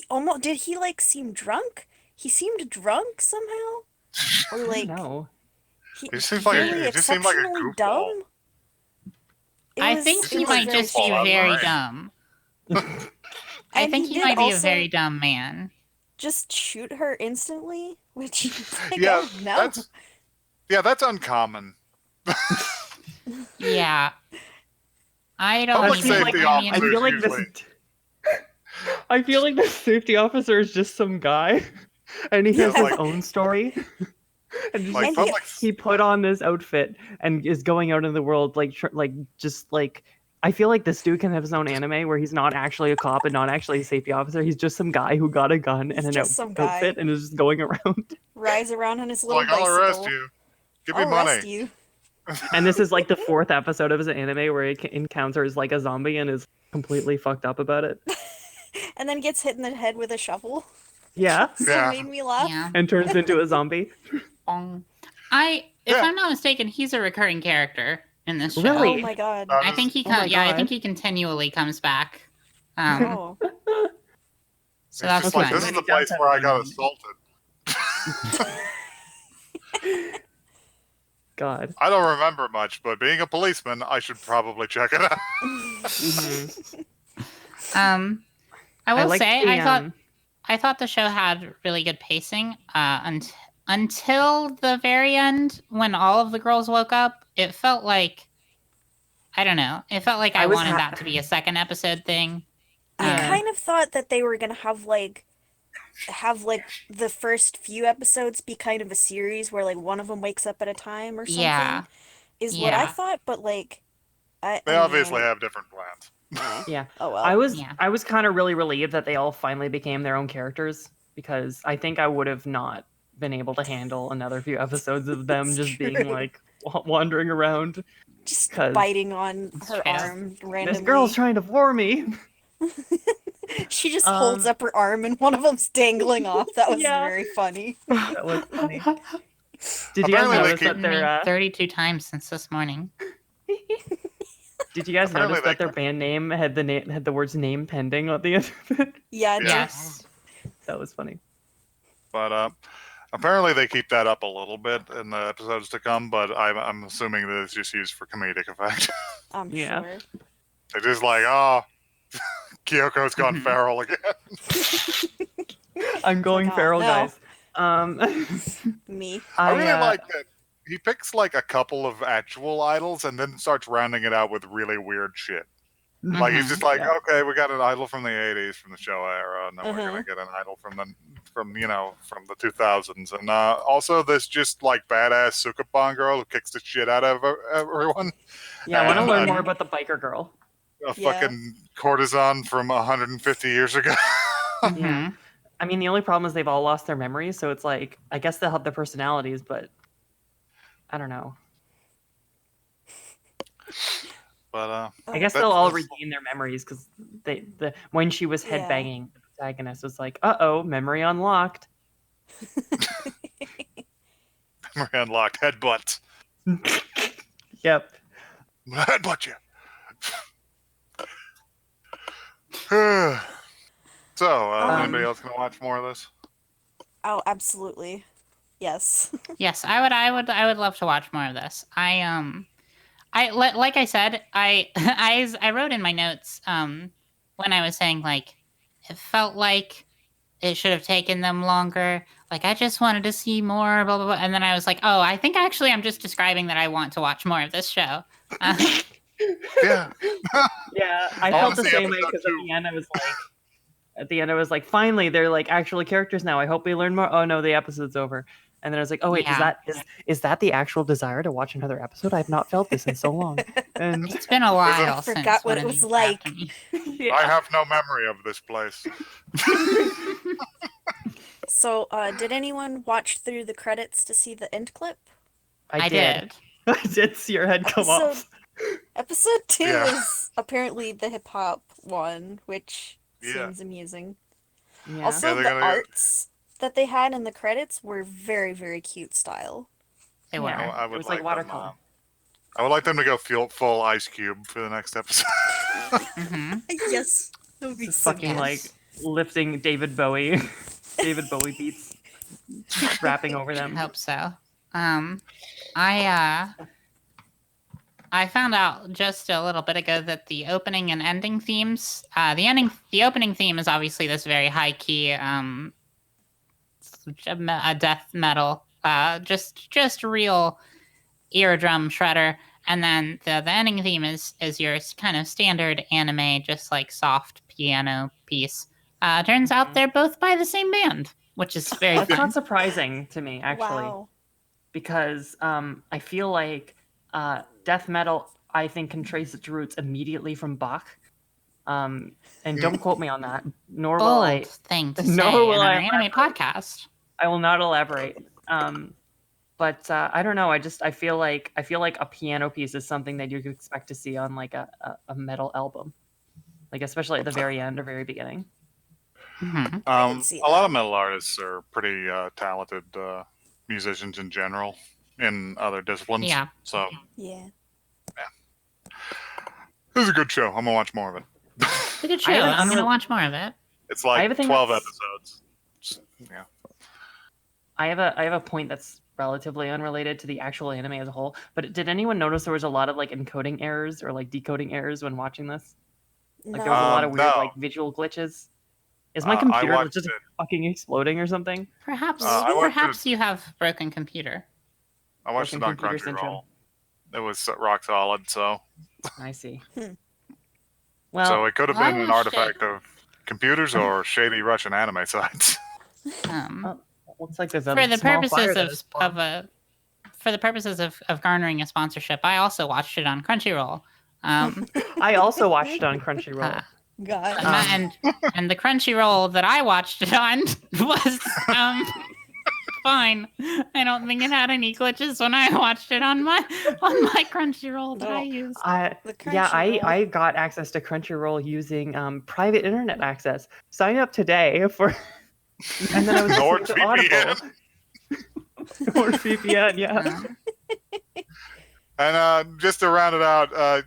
almost did he like seem drunk? He seemed drunk somehow, or like No. He seems like really he just seemed like a exceptionally goofball. dumb. I think it he was might very just be Goofball, strange. very right. dumb. I And think he he did might be a also very dumb man. just shoot her instantly, which like, Yeah, oh, no. that's uncommon. Yeah. I don't Public even. safety I mean, I feel like usually- this. I feel like the safety officer is just some guy, and he has Yeah, his like- own story. And just Like And like, public. he put on this outfit and is going out in the world just like. I feel like this dude can have his own anime where he's not actually a cop and not actually a safety officer. He's just some guy who got a gun He's and an just some guy. outfit and is just going around. Rides around on his little Like I'll bicycle. arrest you. Give me I'll money. arrest you. And this is like the 4th episode of his anime where he encounters like a zombie and is completely fucked up about it. and then gets hit in the head with a shovel. Yeah, So Yeah. it made me laugh. Yeah. and turns into a zombie. If Yeah. I'm not mistaken, he's a recurring character in this show. Really? Oh my god. That I is- think he Oh my I think God. he continually comes back. Oh. So It's that's just like, fine. this Then is he the place does have where I one got moment. assaulted. God. I don't remember much, but being a policeman, I should probably check it out. Mhm. I will liked say the, I thought the show had really good pacing until the very end when all of the girls woke up. It felt like I don't know. It felt like I I was wanted ha- that to be a second episode thing. I Yeah. kind of thought that they were gonna have like the first few episodes be kind of a series where like one of them wakes up at a time or something. Yeah. Is what I Yeah. thought, but like They I obviously mean, have different plans. Yeah. oh well. Yeah. I was kind of really relieved that they all finally became their own characters, because I think I would have not been able to handle another few episodes of them It's just being true. like wandering around. Just 'Cause biting on It's her true. arm randomly. This girl's trying to floor me. She just Um, holds up her arm and one of them's dangling off. That was Yeah. very funny. That was funny. Did you guys Apparently they notice keep- that their 32 times since this morning. Did you guys Apparently notice that they- their band name had the words "name pending" at the end of it? Yeah, Yeah. Yes. That was funny. But apparently they keep that up a little bit in the episodes to come, but I'm assuming that it's just used for comedic effect. I'm Yeah. sure. They're just like, oh, Kyoko's gone Mhm. feral again. I'm going like, oh, feral, no. guys. Me. I really uh, like that he picks like a couple of actual idols and then starts rounding it out with really weird shit. Like he's just like, Yeah. okay, we got an idol from the '80s, from the show era, and then we're Uh-huh. gonna get an idol from the 2000s, and also this just like badass Sukabon girl who kicks the shit out of everyone, Yeah, I want to And, learn more about the biker girl. a Yeah. fucking courtesan from 150 years ago. Yeah. I mean, the only problem is they've all lost their memories, so it's like, I guess they'll have their personalities, but I don't know. But I guess That- they'll all that's- regain their memories, because when she was Yeah. headbanging, the protagonist was like, "Uh-oh, memory unlocked." memory unlocked, headbutt, Yep. headbutt you. So, anybody else gonna watch more of this? Oh, absolutely. Yes. Yes, I would love to watch more of this. Like I said, I wrote in my notes when I was saying like it felt like it should have taken them longer. Like I just wanted to see more, blah blah blah. And then I was like, oh, I think actually I'm just describing that I want to watch more of this show. Yeah. Yeah, I wanna felt the see same way, episode because 2. at the end I was like, finally, they're like actually characters now. I hope we learn more. Oh no, the episode's over. And then I was like, oh wait, Yeah. is that the actual desire to watch another episode? I've not felt this in so long. And It's been a while since Forgot what one it of was these like. happened. yeah. I have no memory of this place. So, did anyone watch through the credits to see the end clip? I did. I did see your head come Episode- off. Episode 2 Yeah. is apparently the hip hop one, which Yeah. seems amusing. Yeah. Also, Yeah, they're the gonna- arts that they had in the credits were very, very cute style. They Yeah. were. I would It was like them, watercolor. I would like them to go full Ice Cube for the next episode. hmm Yes. That would be Just so fucking good. like lifting David Bowie beats, rapping over them. Hope so. I found out just a little bit ago that the opening and ending themes, the opening theme is obviously this very high key, a death metal, just real eardrum shredder, and then the ending theme is your kind of standard anime, just like soft piano piece. Turns out they're both by the same band, which is very That's fun. not surprising to me, actually, Wow. because I feel like death metal, I think, can trace its roots immediately from Bach. And don't quote me on that, nor will I. Bold thing to Nor say will in I an anime podcast. I will not elaborate. But I don't know. I feel like a piano piece is something that you could expect to see on like a metal album, like especially at the very end or very beginning. Mhm. I can see A lot that. of metal artists are pretty talented musicians in general in other disciplines. Yeah. So Yeah. this is a good show. I'm gonna watch more of it. It's a good I show. have an I'm going to unrel- watch more of it. It's I have a like thing 12 that's- episodes. Yeah. I have a point that's relatively unrelated to the actual anime as a whole. But did anyone notice there was a lot of like encoding errors or like decoding errors when watching this? Like there was a lot of weird No. like visual glitches. Is my I computer watched just it. fucking exploding or something? Perhaps I watched perhaps you have broken computer. I watched Broken it on computer syndrome. Crunchyroll. It was rock solid, so I see. Hmm. Well, it could have I been an watched artifact of computers or shady Russian anime sites. Um, looks like there's a for the small fire purposes that has spawned. for the purposes of garnering a sponsorship, I also watched it on Crunchyroll. I also watched it on Crunchyroll. God. And the Crunchyroll that I watched it on was fine. I don't think it had any glitches when I watched it on my Crunchyroll that I used. I got access to Crunchyroll using private internet access. Sign up today for, and then I was listening to Audible. NordVPN, yeah. And just to round it out,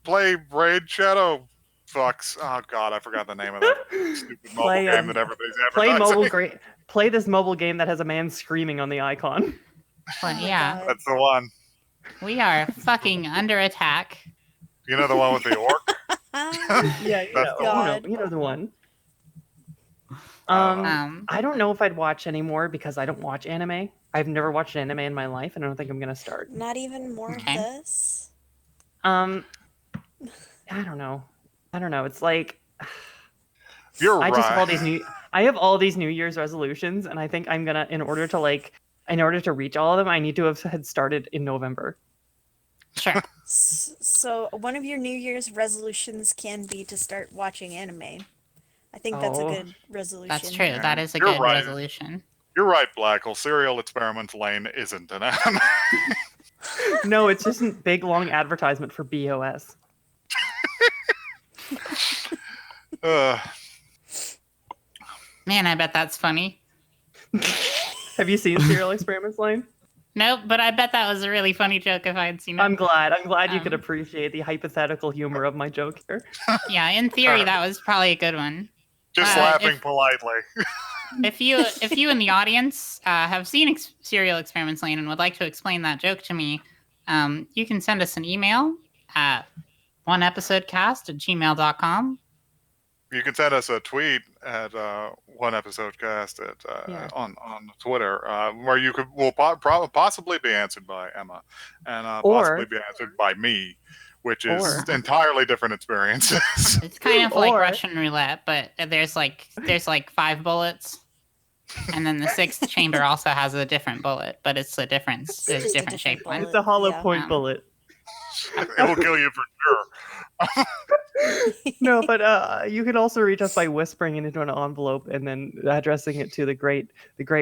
play Raid Shadow Fox. Oh God, I forgot the name of that stupid mobile game that everybody's advertising. Play this mobile game that has a man screaming on the icon. But Oh my yeah, God. That's the one. we are fucking under attack. You know the one with the orc? Yeah, That's the one. you know the one. Um, I don't know if I'd watch anymore because I don't watch anime. I've never watched anime in my life, and I don't think I'm gonna start. Not even more Okay. of this. I don't know. It's like You're I right. just have all these New Year's resolutions, and I think I'm gonna, in order to reach all of them, I need to have had started in November. sure. So one of your New Year's resolutions can be to start watching anime. I think that's a Oh. good resolution. That's true. Yeah, That is a you're good right. resolution. You're right, Blackle. Serial Experiment Lane isn't an anime. No, it's just a big long advertisement for BOS. uh, Man, I bet that's funny. Have you seen Serial Experiments Lane? Nope, but I bet that was a really funny joke if I had seen it. I'm glad you could Um, appreciate the hypothetical humor of my joke here. Yeah, in theory, that was probably a good one. just Uh, laughing if- politely. If you in the audience have seen Serial Experiments Lane and would like to explain that joke to me, you can send us an email at oneepisodecast@gmail.com. You can send us a tweet at oneepisodecast on Twitter, where will possibly be answered by Emma, and possibly be answered by me, which is entirely different experiences. It's kind of like Or- Russian roulette, but there's like 5 bullets, and then the 6th chamber also has a different bullet, but it's a different It's just a different shaped different one. It's a hollow Yeah. point bullet. It will kill you for sure. No, but you can also reach us by whispering it into an envelope and then addressing it to the great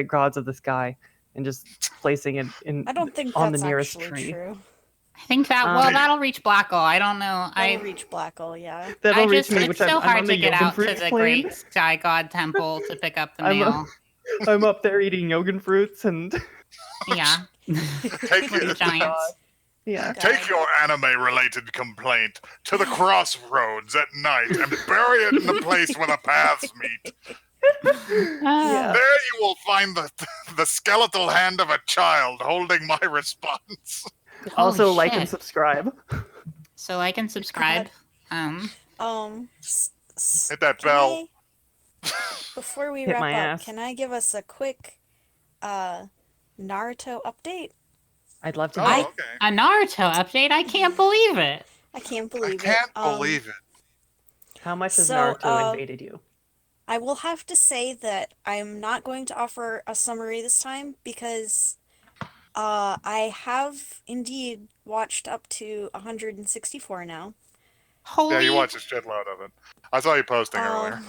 gods of the sky, and just placing it in I don't think on that's the nearest actually tree. true. I think that that'll reach Blackle. I don't know. That'll reach Blackle, yeah. That'll reach it's me, which so I'm hard on to the get Yogan out to fruits the plane. Great Sky God Temple to pick up the I'm a- mail. I'm up there eating Yogan fruits and Yeah, Take with the it. giants. yeah. Take your anime-related complaint to the crossroads at night and bury it in the place where the paths meet. Yeah. There you will find the skeletal hand of a child holding my response. Also, Holy like and shit. subscribe. So like and subscribe. Hit that bell. Before we Hit wrap my up, ass. can I give us a quick Naruto update? I'd love to. Oh, know. okay. A Naruto update. I can't believe it. I can't I believe can't it. believe it. How much has So, Naruto invaded you? I will have to say that I'm not going to offer a summary this time because I have indeed watched up to 164 now. Holy, Yeah, you watched a shitload of it. I saw you posting earlier.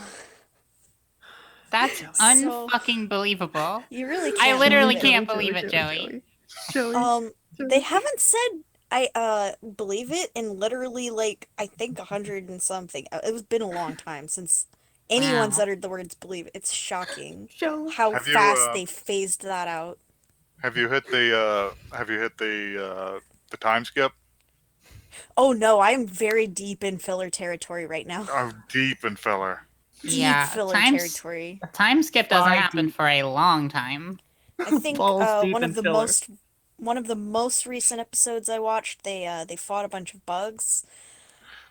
that's So- unfucking believable. You really I can't literally believe it. can't believe it, Joey. Joey. They haven't said I believe it in literally like I think 100 and something. It's been a long time since anyone's Wow. uttered the words believe. It's shocking Show. how Have you fast they phased that out. have you hit the time skip? Oh no, I'm very deep in filler territory right now. Oh, deep in filler. Deep Yeah, filler territory. time skip doesn't Thigh happen deep. for a long time. I think Balls deep one in of the filler. most recent episodes I watched, they fought a bunch of bugs.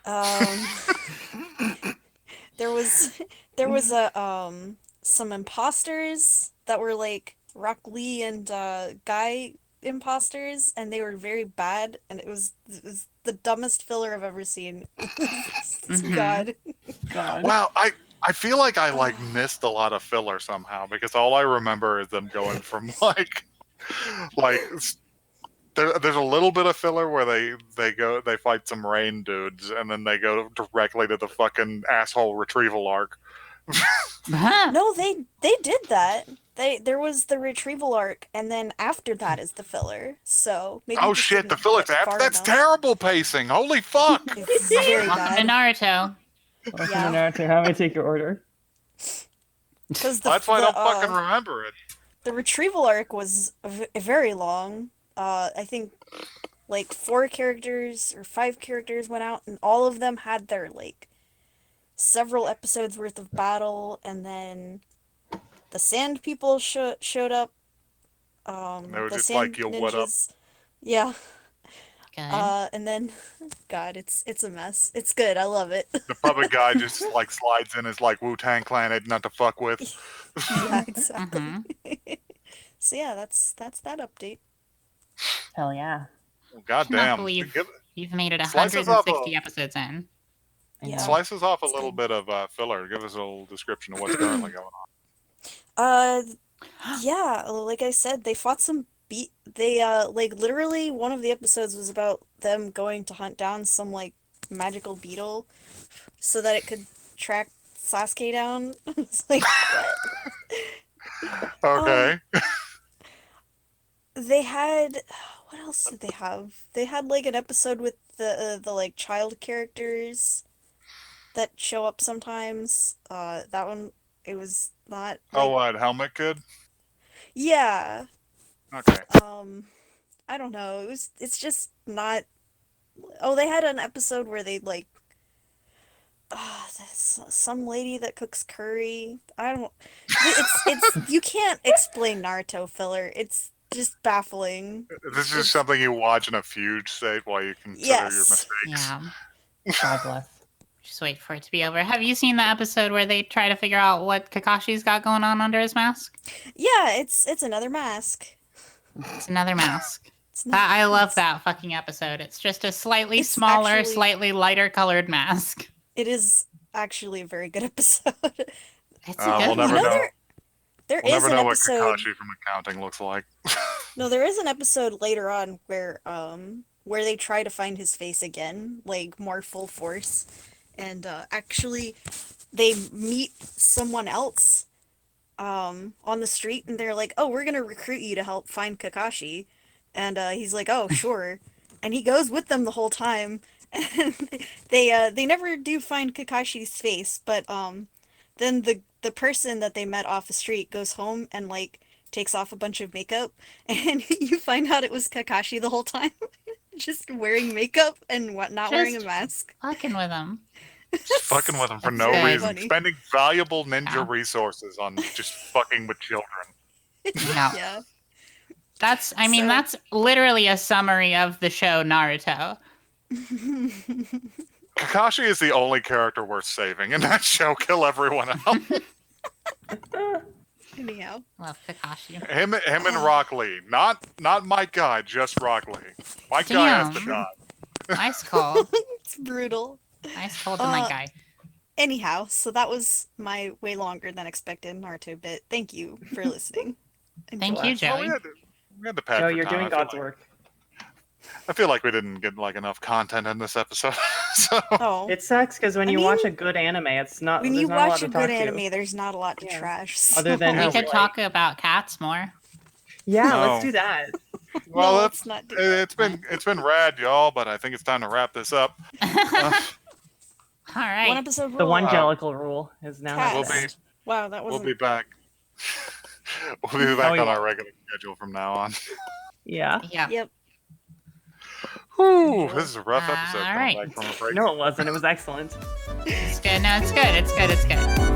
Um, there was there was a some imposters that were like Rock Lee and Guy imposters, and they were very bad, and it was the dumbest filler I've ever seen. Mhm. God. God. Wow, I feel like I like missed a lot of filler somehow because all I remember is them going from like there's a little bit of filler where they fight some rain dudes and then they go directly to the fucking asshole retrieval arc. No, they did that. There was the retrieval arc, and then after that is the filler. So maybe you Oh just shit, the didn't filler's get after. far That's enough. terrible pacing. Holy fuck. It's very Welcome to bad. Naruto. Welcome Yeah. to Naruto. How may I take your order? Because That's why I don't fucking remember it. the retrieval arc was very long. I think like 4 characters or 5 characters went out, and all of them had their like several episodes worth of battle, and then the sand people showed up. They were The just sand like, yo, what up? ninjas. Yeah. Good. And then, God, it's a mess. It's good. I love it. The puppet guy just like slides in as like Wu-Tang Clan ain't not to fuck with. Yeah, exactly. Mhm. So yeah, that's that update. Hell yeah. God Cannot damn. believe Give, you've made it Slice us off 160 episodes in. Yeah. slice us off a It's little good. bit of filler. Give us a little description of what's currently going on. Yeah, like I said, they fought some they like literally one of the episodes was about them going to hunt down some like magical beetle so that it could track Sasuke down. It's like what? Okay. They had what else did they have? They had like an episode with the like child characters that show up sometimes. That one it was not Oh, like what? Helmet Kid? yeah. Okay. I don't know. It's just not. Oh, they had an episode where they like some lady that cooks curry. I don't. It's you can't explain Naruto filler. It's just baffling. This is It's something you watch in a fugue state while you consider your yes. mistakes. Yeah. God bless. Just wait for it to be over. Have you seen the episode where they try to figure out what Kakashi's got going on under his mask? Yeah, it's another mask. It's another mask. It's not. I love that fucking episode. It's just a slightly It's smaller, actually- slightly lighter colored mask. It is actually a very good episode. It's a good We'll never one. You know, know. there We'll is never an know what episode. Kakashi from accounting looks like. No, there is an episode later on where they try to find his face again, like more full force, and actually they meet someone else on the street, and they're like, "Oh, we're gonna recruit you to help find Kakashi," and he's like, "Oh, sure," and he goes with them the whole time, and they never do find Kakashi's face, but then the person that they met off the street goes home and like takes off a bunch of makeup, and you find out it was Kakashi the whole time, just wearing makeup and not wearing a Just mask. fucking with him. Just fucking with him for That's no good. reason. Funny. Spending valuable ninja Yeah. resources on just fucking with children. Yeah. Yeah. That's So- that's literally a summary of the show Naruto. Kakashi is the only character worth saving in that show. Kill everyone else. Anyhow. Love Kakashi. Him and Rock Lee. Not Mike Guy, just Rock Lee. Mike Guy has to Damn. die. Nice call. It's brutal. Nice call to my Uh, guy. Anyhow, so that was my way longer than expected Naruto bit. Thank you for listeing. Thank Enjoy. you, Well, Joey. we had to pad Joe, for you're time. doing God's work. I feel like we didn't get like enough content in this episode. So Oh, It sucks because when I you mean, watch a good anime, it's not. when there's you not a lot watch to a talk good to. anime, there's not a lot to Yeah. trash. Other than We how could like- talk about cats more. Yeah, No. let's do that. well, No, that's let's not do that. it's been rad, y'all. But I think it's time to wrap this up. All right. right. One episode The rule. one Jellicle rule is now Cast. We'll set. Wow, that We'll wasn't. be back. We'll be back we on our won't. regular schedule from now on. Yeah. Yeah. Yep. Whew, this is a rough episode All coming right. back from a break. No, it wasn't. It was excellent. It's good. No, it's good. It's good. It's good.